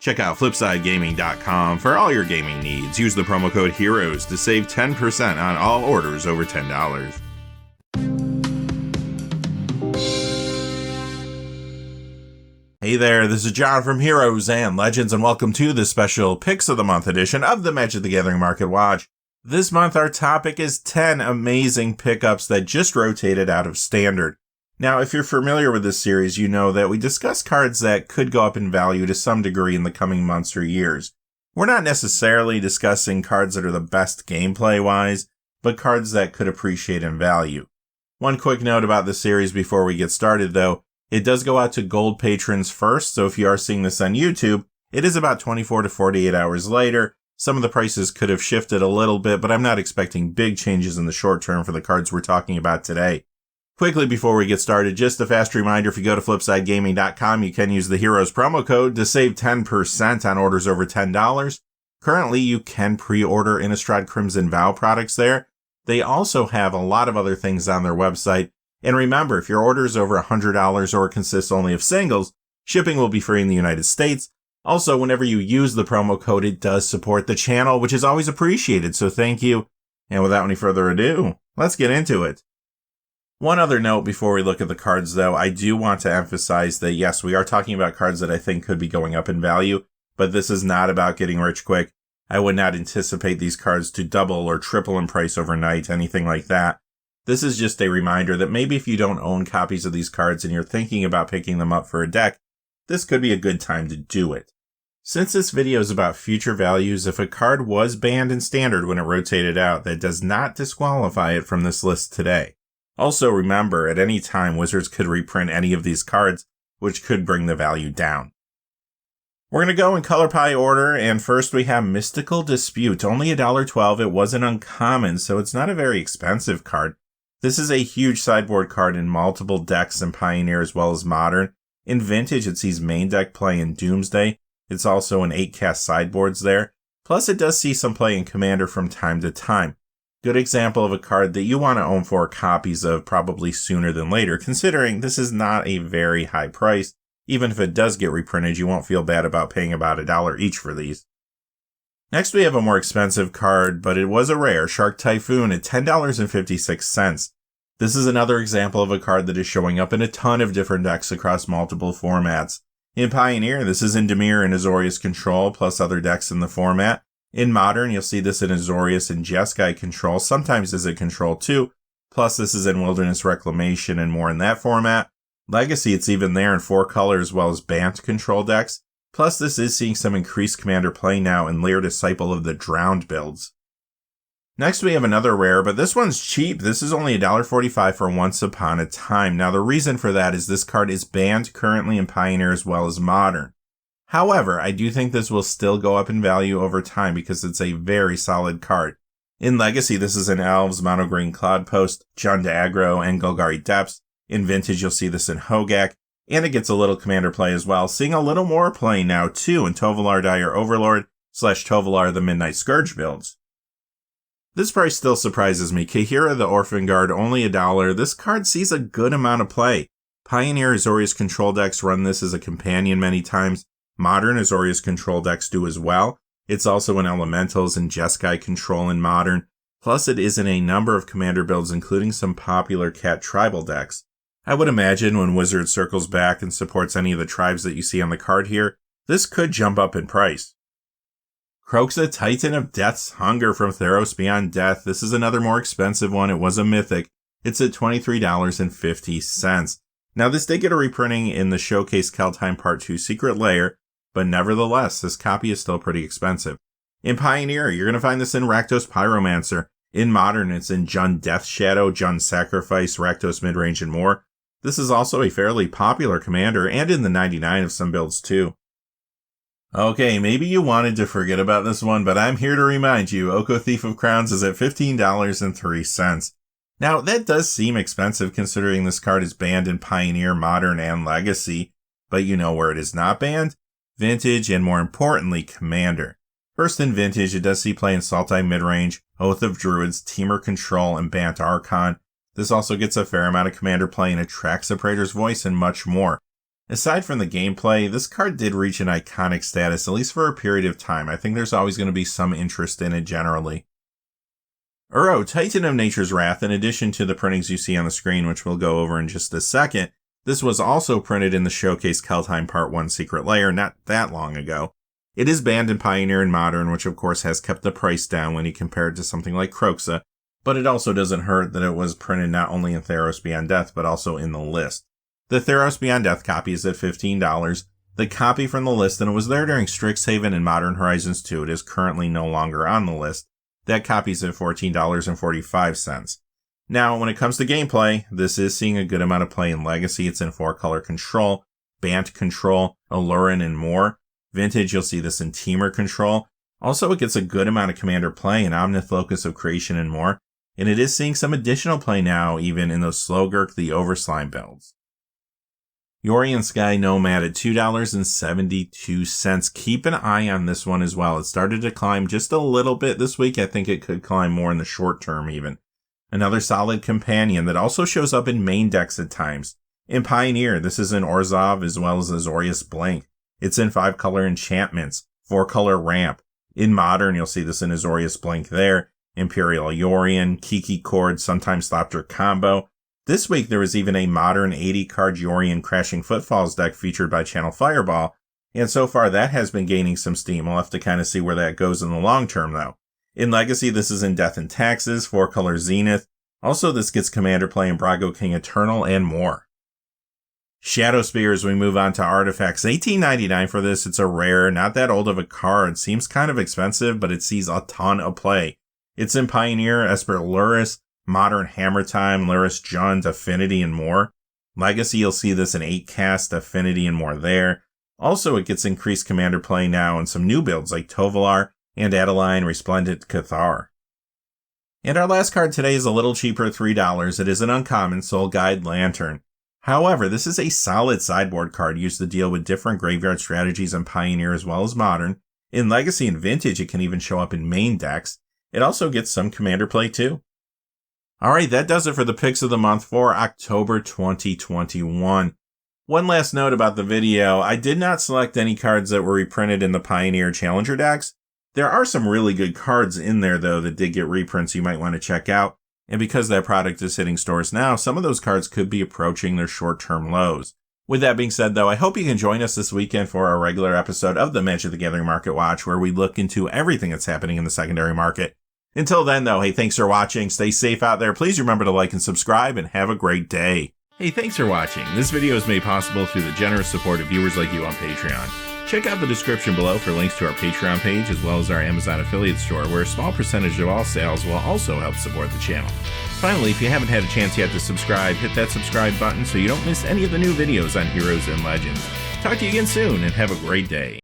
Check out FlipsideGaming.com for all your gaming needs. Use the promo code HEROES to save 10% on all orders over $10. Hey there, this is John from Heroes and Legends, and welcome to the special Picks of the Month edition of the Magic the Gathering Market Watch. This month, our topic is 10 amazing pickups that just rotated out of Standard. Now, if you're familiar with this series, you know that we discuss cards that could go up in value to some degree in the coming months or years. We're not necessarily discussing cards that are the best gameplay-wise, but cards that could appreciate in value. One quick note about the series before we get started, though. It does go out to gold patrons first, so if you are seeing this on YouTube, it is about 24 to 48 hours later. Some of the prices could have shifted a little bit, but I'm not expecting big changes in the short term for the cards we're talking about today. Quickly before we get started, just a fast reminder, if you go to FlipsideGaming.com, you can use the Heroes promo code to save 10% on orders over $10. Currently, you can pre-order Innistrad Crimson Vow products there. They also have a lot of other things on their website. And remember, if your order is over $100 or consists only of singles, shipping will be free in the United States. Also, whenever you use the promo code, it does support the channel, which is always appreciated, so thank you. And without any further ado, let's get into it. One other note before we look at the cards, though, I do want to emphasize that yes, we are talking about cards that I think could be going up in value, but this is not about getting rich quick. I would not anticipate these cards to double or triple in price overnight, anything like that. This is just a reminder that maybe if you don't own copies of these cards and you're thinking about picking them up for a deck, this could be a good time to do it. Since this video is about future values, if a card was banned in Standard when it rotated out, that does not disqualify it from this list today. Also remember, at any time, Wizards could reprint any of these cards, which could bring the value down. We're going to go in color pie order, and first we have Mystical Dispute. Only $1.12, it wasn't uncommon, so it's not a very expensive card. This is a huge sideboard card in multiple decks in Pioneer as well as Modern. In Vintage, it sees main deck play in Doomsday. It's also in 8-cast sideboards there. Plus, it does see some play in Commander from time to time. Good example of a card that you want to own 4 copies of probably sooner than later, considering this is not a very high price. Even if it does get reprinted, you won't feel bad about paying about $1 each for these. Next, we have a more expensive card, but it was a rare, Shark Typhoon at $10.56. This is another example of a card that is showing up in a ton of different decks across multiple formats. In Pioneer, this is in Dimir and Azorius Control, plus other decks in the format. In Modern, you'll see this in Azorius and Jeskai Control, sometimes as a Control too. Plus, this is in Wilderness Reclamation and more in that format. Legacy, it's even there in 4 colors as well as Bant Control decks. Plus, this is seeing some increased Commander play now in Lair Disciple of the Drowned builds. Next, we have another rare, but this one's cheap. This is only $1.45 for Once Upon a Time. Now, the reason for that is this card is banned currently in Pioneer as well as Modern. However, I do think this will still go up in value over time because it's a very solid card. In Legacy, this is in Elves, Mono Green Cloudpost, Jund Aggro, and Golgari Depths. In Vintage, you'll see this in Hogak. And it gets a little Commander play as well, seeing a little more play now too in Tovolar Dire Overlord / Tovolar the Midnight Scourge builds. This price still surprises me. Kahira the Orphan Guard, only $1. This card sees a good amount of play. Pioneer Azorius Control decks run this as a companion many times. Modern Azorius Control decks do as well. It's also in Elementals and Jeskai Control in Modern. Plus it is in a number of Commander builds, including some popular Cat Tribal decks. I would imagine when Wizard circles back and supports any of the tribes that you see on the card here, this could jump up in price. Kroxa Titan of Death's Hunger from Theros Beyond Death. This is another more expensive one. It was a mythic. It's at $23.50. Now, this did get a reprinting in the Showcase Kaldheim Part 2 Secret Lair, but nevertheless, this copy is still pretty expensive. In Pioneer, you're going to find this in Rakdos Pyromancer. In Modern, it's in Jund Death Shadow, Jund Sacrifice, Rakdos Midrange, and more. This is also a fairly popular commander, and in the 99 of some builds too. Okay, maybe you wanted to forget about this one, but I'm here to remind you, Oko Thief of Crowns is at $15.03. Now, that does seem expensive considering this card is banned in Pioneer, Modern, and Legacy, but you know where it is not banned? Vintage, and more importantly, Commander. First in Vintage, it does see play in Sultai Midrange, Oath of Druids, Temur Control, and Bant Archon. This also gets a fair amount of Commander play in Atraxa Praetor's Voice and much more. Aside from the gameplay, this card did reach an iconic status, at least for a period of time. I think there's always going to be some interest in it generally. Uro, Titan of Nature's Wrath, in addition to the printings you see on the screen, which we'll go over in just a second, this was also printed in the Showcase Kaldheim Part 1 Secret Lair not that long ago. It is banned in Pioneer and Modern, which of course has kept the price down when you compare it to something like Kroxa, but it also doesn't hurt that it was printed not only in Theros Beyond Death, but also in the list. The Theros Beyond Death copy is at $15. The copy from the list, and it was there during Strixhaven and Modern Horizons 2, it is currently no longer on the list. That copy's at $14.45. Now, when it comes to gameplay, this is seeing a good amount of play in Legacy. It's in 4-color control, Bant control, Alurin, and more. Vintage, you'll see this in Temur control. Also, it gets a good amount of commander play in Omnith Locus of Creation and more. And it is seeing some additional play now, even in those Slogurk the Overslime builds. Yorion Sky Nomad at $2.72. Keep an eye on this one as well. It started to climb just a little bit this week. I think it could climb more in the short term even. Another solid companion that also shows up in main decks at times. In Pioneer, this is in Orzhov as well as Azorius Blink. It's in 5-color enchantments, 4-color ramp. In Modern, you'll see this in Azorius Blink there. Imperial Yorion, Kiki Chord, sometimes Thopter combo. This week, there was even a modern 80-card Yorion Crashing Footfalls deck featured by Channel Fireball, and so far that has been gaining some steam. We'll have to kind of see where that goes in the long term, though. In Legacy, this is in Death and Taxes, 4-color Zenith. Also, this gets commander play in Brago King Eternal and more. Shadow Spear, as we move on to artifacts, $18.99 for this. It's a rare, not that old of a card. Seems kind of expensive, but it sees a ton of play. It's in Pioneer, Esper Luris, Modern Hammer Time, Luris Jund, Affinity, and more. Legacy, you'll see this in 8-cast, Affinity, and more there. Also, it gets increased commander play now in some new builds like Tovolar and Adeline Resplendent Cathar. And our last card today is a little cheaper at $3. It is an uncommon Soul Guide Lantern. However, this is a solid sideboard card used to deal with different graveyard strategies in Pioneer as well as Modern. In Legacy and Vintage, it can even show up in main decks. It also gets some commander play too. Alright, that does it for the picks of the month for October 2021. One last note about the video, I did not select any cards that were reprinted in the Pioneer Challenger decks. There are some really good cards in there though that did get reprints you might want to check out, and because that product is hitting stores now, some of those cards could be approaching their short-term lows. With that being said though, I hope you can join us this weekend for our regular episode of the Magic the Gathering Market Watch, where we look into everything that's happening in the secondary market. Until then, though, hey, thanks for watching. Stay safe out there. Please remember to like and subscribe, and have a great day. Hey, thanks for watching. This video is made possible through the generous support of viewers like you on Patreon. Check out the description below for links to our Patreon page, as well as our Amazon affiliate store, where a small percentage of all sales will also help support the channel. Finally, if you haven't had a chance yet to subscribe, hit that subscribe button so you don't miss any of the new videos on Heroes and Legends. Talk to you again soon, and have a great day.